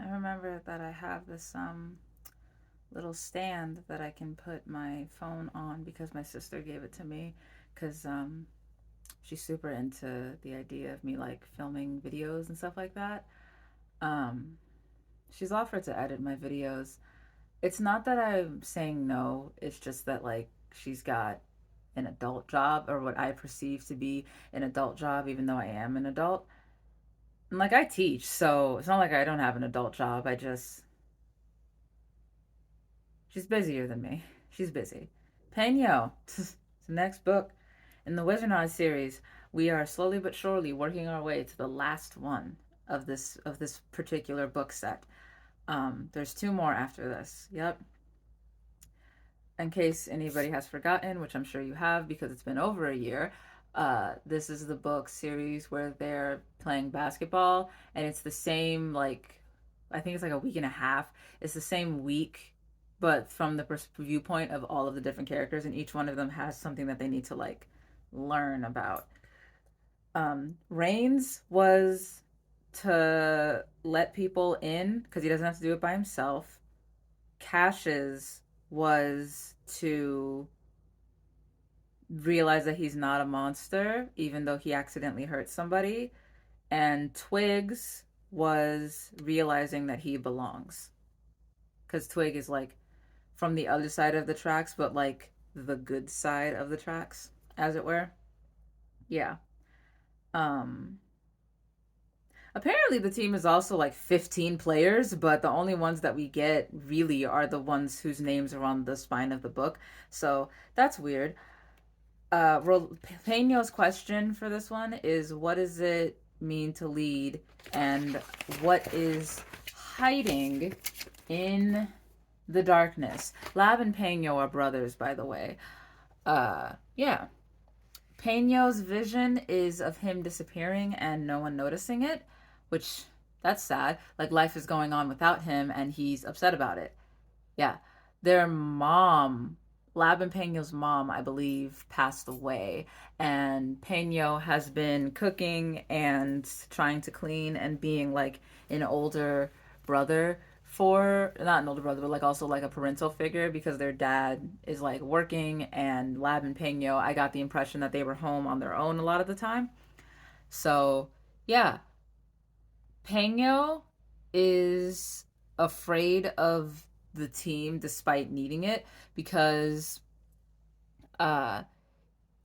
I remember that I have this little stand that I can put my phone on because my sister gave it to me because she's super into the idea of me like filming videos and stuff like that. Um, she's offered to edit my videos. It's not that I'm saying no, it's just that like she's got an adult job or what I perceive to be an adult job, even though I am an adult. And like I teach, so it's not like I don't have an adult job. I just, she's busier than me. She's busy. Peño, the next book in the Wizenard series. We are slowly but surely working our way to the last one of this particular book set. There's two more after this. Yep. In case anybody has forgotten, which I'm sure you have because it's been over a year, this is the book series where they're playing basketball, and it's the same, like, I think it's like a week and a half. It's the same week, but from the viewpoint of all of the different characters, and each one of them has something that they need to, like, learn about. Reigns was to let people in because he doesn't have to do it by himself. Cash's was to realize that he's not a monster, even though he accidentally hurt somebody. And Twig's was realizing that he belongs. Because Twig is like from the other side of the tracks, but like the good side of the tracks, as it were. Yeah. Um, Apparently, the team is also like 15 players, but the only ones that we get really are the ones whose names are on the spine of the book. So that's weird. Peño's question for this one is what does it mean to lead and what is hiding in the darkness? Lab and Peño are brothers, by the way. Yeah. Peño's vision is of him disappearing and no one noticing it, which that's sad. Like life is going on without him and he's upset about it. Yeah. Their mom, Lab and Peño's mom, I believe, passed away. And Peño has been cooking and trying to clean and being like an older brother for, not an older brother, but like also like a parental figure because their dad is like working and Lab and Peño, I got the impression that they were home on their own a lot of the time. So, yeah, Peño is afraid of the team despite needing it because uh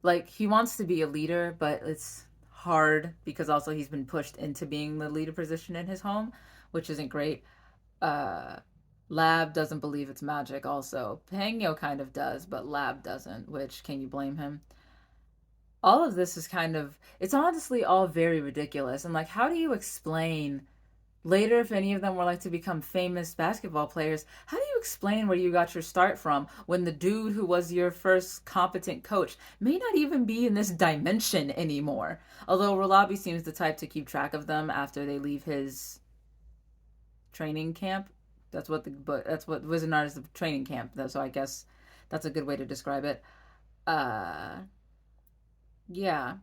like he wants to be a leader but it's hard because also he's been pushed into being the leader position in his home, which isn't great. uh Lab doesn't believe it's magic also. Peño kind of does, but Lab doesn't, which can you blame him? All of this is kind of, it's honestly all very ridiculous. And like how do you explain later, if any of them were like to become famous basketball players, how do you explain where you got your start from when the dude who was your first competent coach may not even be in this dimension anymore? Although Rolabi seems the type to keep track of them after they leave his training camp. That's what Wizenard is, the training camp. So I guess that's a good way to describe it. Uh, yeah.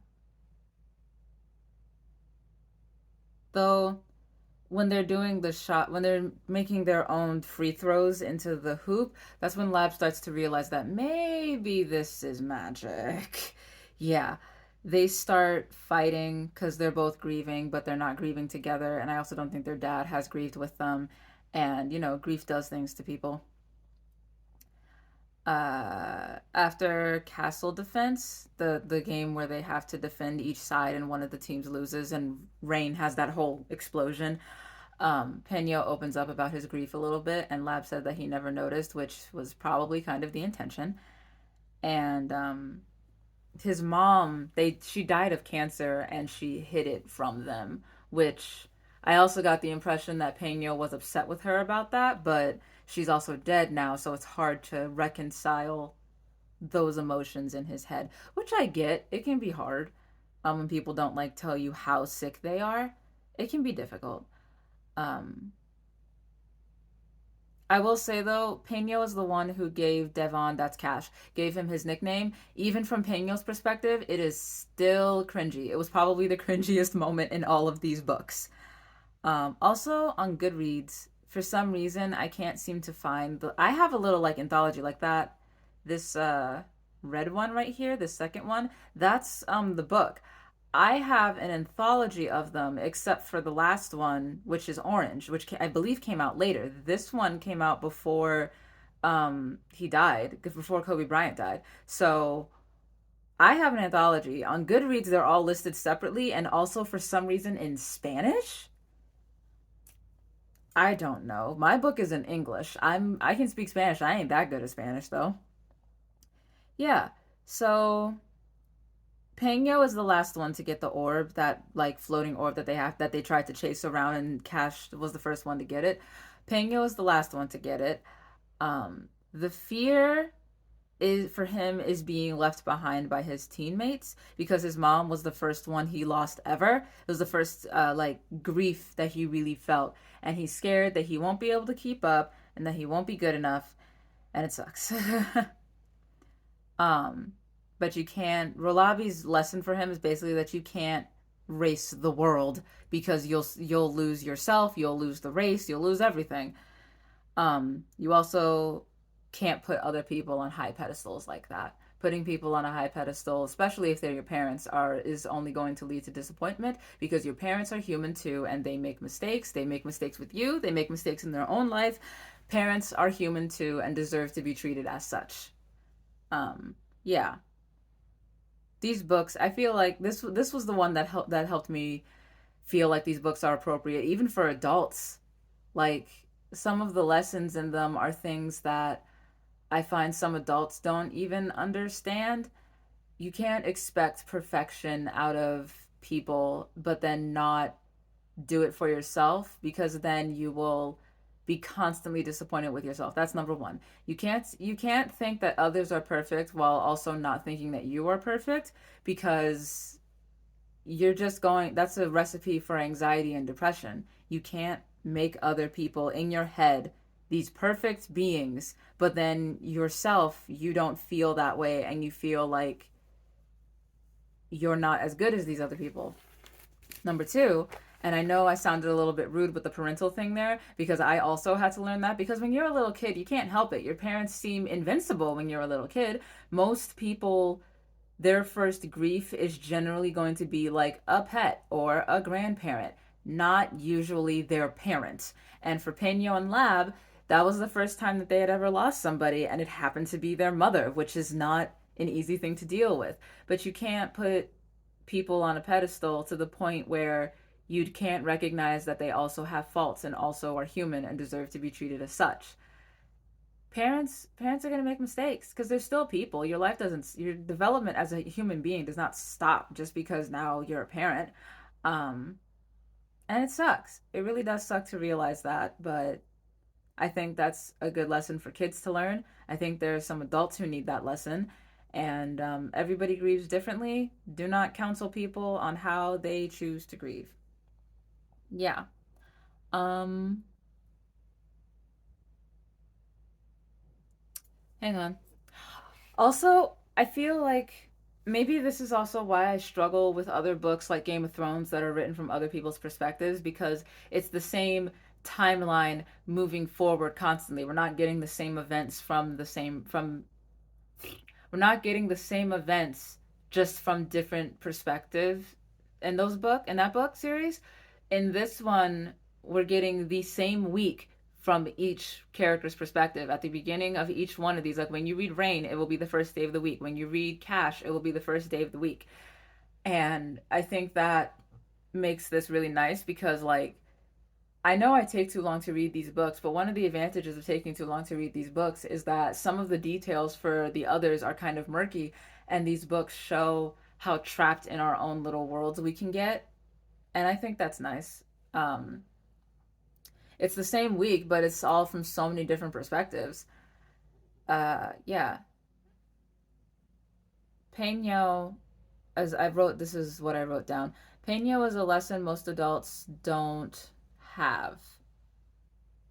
Though when they're doing the shot, when they're making their own free throws into the hoop, that's when Lab starts to realize that maybe this is magic. Yeah. They start fighting because they're both grieving, but they're not grieving together. And I also don't think their dad has grieved with them. And, you know, grief does things to people. After Castle Defense, the game where they have to defend each side and one of the teams loses, and Rain has that whole explosion. Peño opens up about his grief a little bit, and Lab said that he never noticed, which was probably kind of the intention. And his mom, she died of cancer, and she hid it from them, which I also got the impression that Peño was upset with her about that, but she's also dead now, so it's hard to reconcile those emotions in his head, which I get. It can be hard when people don't like tell you how sick they are. It can be difficult. Um, I will say though, Peño is the one who gave Devon, that's Cash, gave him his nickname. Even from Peño's perspective, it is still cringy. It was probably the cringiest moment in all of these books. Also on Goodreads, for some reason I can't seem to find the. I have a little like anthology like that. This red one right here, the second one. That's the book. I have an anthology of them, except for the last one, which is orange, which I believe came out later. This one came out before he died, before Kobe Bryant died. So I have an anthology on Goodreads. They're all listed separately, and also for some reason in Spanish. I don't know. My book is in English. I can speak Spanish. I ain't that good at Spanish though. Yeah. So Peño is the last one to get the orb, that like floating orb that they tried to chase around, and Cash was the first one to get it. Peño is the last one to get it. The fear is for him is being left behind by his teammates because his mom was the first one he lost ever. It was the first like grief that he really felt, and he's scared that he won't be able to keep up and that he won't be good enough, and it sucks. um, but you can't. Rolabi's lesson for him is basically that you can't race the world because you'll lose yourself, you'll lose the race, you'll lose everything. You also can't put other people on high pedestals like that. Putting people on a high pedestal, especially if they're your parents, is only going to lead to disappointment because your parents are human too and they make mistakes. They make mistakes with you, they make mistakes in their own life. Parents are human too and deserve to be treated as such. Yeah. These books, I feel like this was the one that helped me feel like these books are appropriate even for adults. Like some of the lessons in them are things that I find some adults don't even understand. You can't expect perfection out of people, but then not do it for yourself because then you will be constantly disappointed with yourself. That's number one. You can't think that others are perfect while also not thinking that you are perfect because you're just going that's a recipe for anxiety and depression. You can't make other people in your head these perfect beings, but then yourself, you don't feel that way and you feel like you're not as good as these other people. Number two, and I know I sounded a little bit rude with the parental thing there because I also had to learn that because when you're a little kid, you can't help it. Your parents seem invincible when you're a little kid. Most people, their first grief is generally going to be like a pet or a grandparent, not usually their parent. And for Peño and Lab, that was the first time that they had ever lost somebody, and it happened to be their mother, which is not an easy thing to deal with. But you can't put people on a pedestal to the point where you can't recognize that they also have faults and also are human and deserve to be treated as such. Parents are going to make mistakes because they're still people. Your development as a human being does not stop just because now you're a parent. Um and it sucks. It really does suck to realize that, but I think that's a good lesson for kids to learn. I think there are some adults who need that lesson, and everybody grieves differently. Do not counsel people on how they choose to grieve. Yeah. Um, Hang on. Also, I feel like maybe this is also why I struggle with other books like Game of Thrones that are written from other people's perspectives because it's the same timeline moving forward constantly. We're not getting the same events just from different perspectives in that book series. In this one, we're getting the same week from each character's perspective at the beginning of each one of these. Like when you read Rain, it will be the first day of the week. When you read Cash, it will be the first day of the week. And I think that makes this really nice because like I know I take too long to read these books, but one of the advantages of taking too long to read these books is that some of the details for the others are kind of murky, and these books show how trapped in our own little worlds we can get, and I think that's nice. Um, it's the same week, but it's all from so many different perspectives. Yeah, Peño, as I wrote, this is what I wrote down. Peño is a lesson most adults don't have.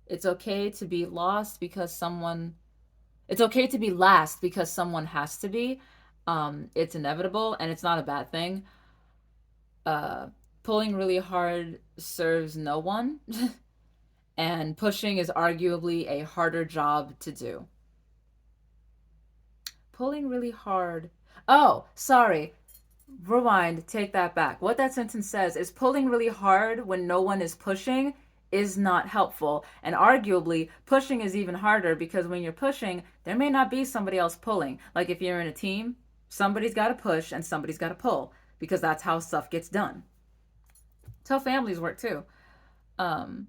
It's okay to be lost because someone it's okay to be last because someone has to be. It's inevitable and it's not a bad thing. Uh, Pulling really hard serves no one, and pushing is arguably a harder job to do. Pulling really hard. Oh, sorry. Rewind, take that back. What that sentence says is pulling really hard when no one is pushing is not helpful. And arguably, pushing is even harder because when you're pushing, there may not be somebody else pulling. Like if you're in a team, somebody's got to push and somebody's got to pull because that's how stuff gets done. It's how families work too. Um,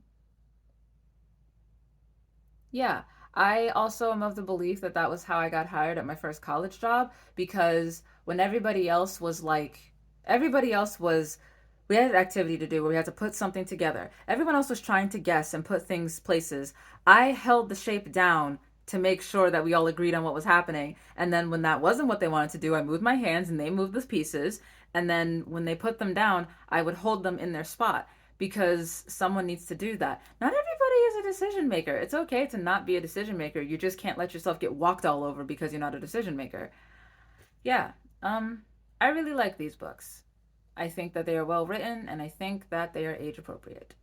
Yeah, I also am of the belief that that was how I got hired at my first college job because when everybody else was, we had an activity to do where we had to put something together. Everyone else was trying to guess and put things places. I held the shape down to make sure that we all agreed on what was happening. And then when that wasn't what they wanted to do, I moved my hands and they moved the pieces. And then when they put them down, I would hold them in their spot because someone needs to do that. Not everybody is a decision maker. It's okay to not be a decision maker. You just can't let yourself get walked all over because you're not a decision maker. Yeah. I really like these books. I think that they are well written and I think that they are age appropriate.